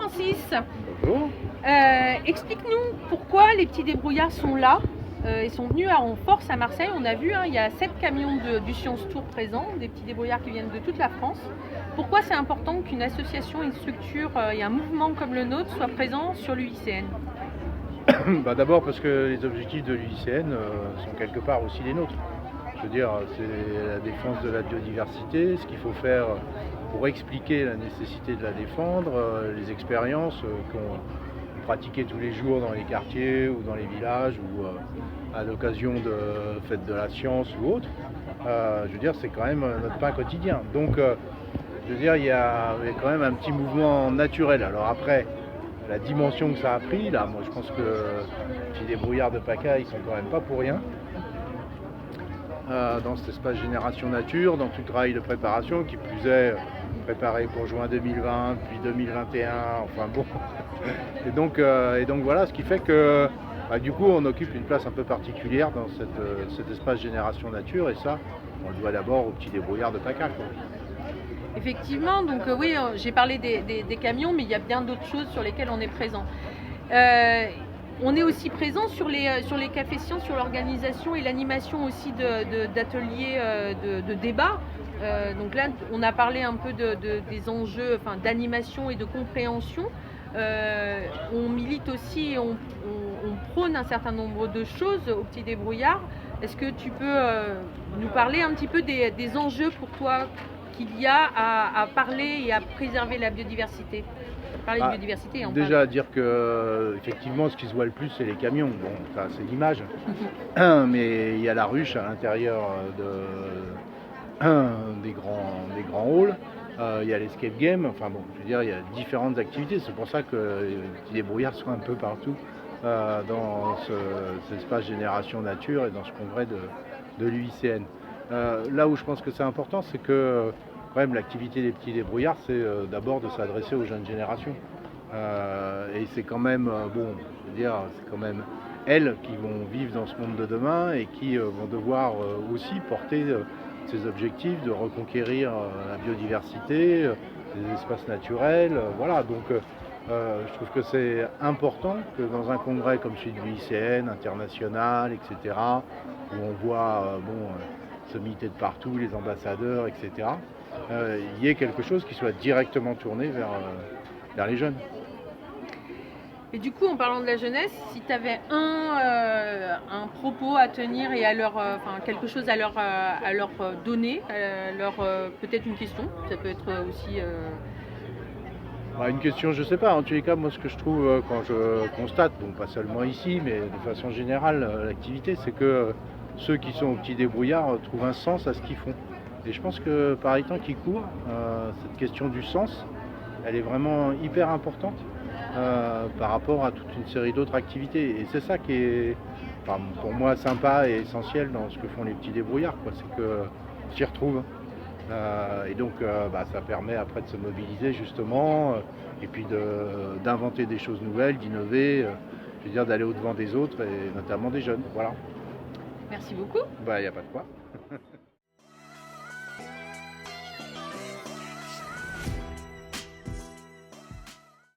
Francis. Bonjour. Explique-nous pourquoi les petits débrouillards sont là. Ils sont venus en force à Marseille. On a vu, il y a 7 camions du Sciences Tour présents, des petits débrouillards qui viennent de toute la France. Pourquoi c'est important qu'une association, une structure et un mouvement comme le nôtre soient présents sur l'UICN? D'abord parce que les objectifs de l'UICN sont quelque part aussi les nôtres. Je veux dire, c'est la défense de la biodiversité, ce qu'il faut faire pour expliquer la nécessité de la défendre, les expériences qu'on pratiquait tous les jours dans les quartiers ou dans les villages ou à l'occasion de fêtes de la science ou autres. Je veux dire, c'est quand même notre pain quotidien. Donc, je veux dire, il y a quand même un petit mouvement naturel. Alors après, la dimension que ça a pris, là, moi je pense que les petits débrouillards de PACA, ils sont quand même pas pour rien. Dans cet espace Génération Nature, dans tout le travail de préparation, qui plus est préparé pour juin 2020, puis 2021, enfin bon. Et donc voilà, ce qui fait que du coup on occupe une place un peu particulière dans cet espace Génération Nature, et ça, on le doit d'abord aux petits débrouillards de PACA, quoi. Effectivement, donc oui, j'ai parlé des camions, mais il y a bien d'autres choses sur lesquelles on est présent. On est aussi présent sur les cafés sciences, sur l'organisation et l'animation aussi d'ateliers de débat. Donc là, on a parlé un peu des enjeux d'animation et de compréhension. On milite aussi, on prône un certain nombre de choses aux petits débrouillards. Est-ce que tu peux nous parler un petit peu des enjeux pour toi qu'il y a à parler et à préserver la biodiversité? Parler de biodiversité, on déjà parle. à dire que effectivement ce qui se voit le plus c'est les camions. Bon, ça c'est l'image. Mais il y a la ruche à l'intérieur des grands halls. Il y a l'escape game. Enfin bon, je veux dire, il y a différentes activités. C'est pour ça que les petits débrouillards sont un peu partout dans cet espace Génération Nature et dans ce congrès de l'UICN. Là où je pense que c'est important, c'est que quand même l'activité des petits débrouillards, c'est d'abord de s'adresser aux jeunes générations. Et c'est quand même, bon, je veux dire, c'est quand même elles qui vont vivre dans ce monde de demain et qui vont devoir aussi porter ces objectifs de reconquérir la biodiversité, les espaces naturels. Voilà, donc je trouve que c'est important que dans un congrès comme celui de l'UICN, international, etc., où on voit sommités de partout, les ambassadeurs, etc., il y ait quelque chose qui soit directement tourné vers les jeunes. Et du coup, en parlant de la jeunesse, si tu avais un propos à tenir et à quelque chose à leur donner, peut-être une question, ça peut être aussi. Une question, je sais pas. En tous les cas, moi, ce que je trouve quand je constate, bon, pas seulement ici, mais de façon générale, l'activité, c'est que ceux qui sont aux petits débrouillards trouvent un sens à ce qu'ils font. Et je pense que par les temps qui courent, cette question du sens, elle est vraiment hyper importante par rapport à toute une série d'autres activités. Et c'est ça qui est, pour moi, sympa et essentiel dans ce que font les petits débrouillards, quoi. C'est qu'on s'y retrouve. Et donc ça permet après de se mobiliser justement et puis d'inventer des choses nouvelles, d'innover, je veux dire d'aller au-devant des autres et notamment des jeunes. Voilà. Merci beaucoup. Il n'y a pas de quoi.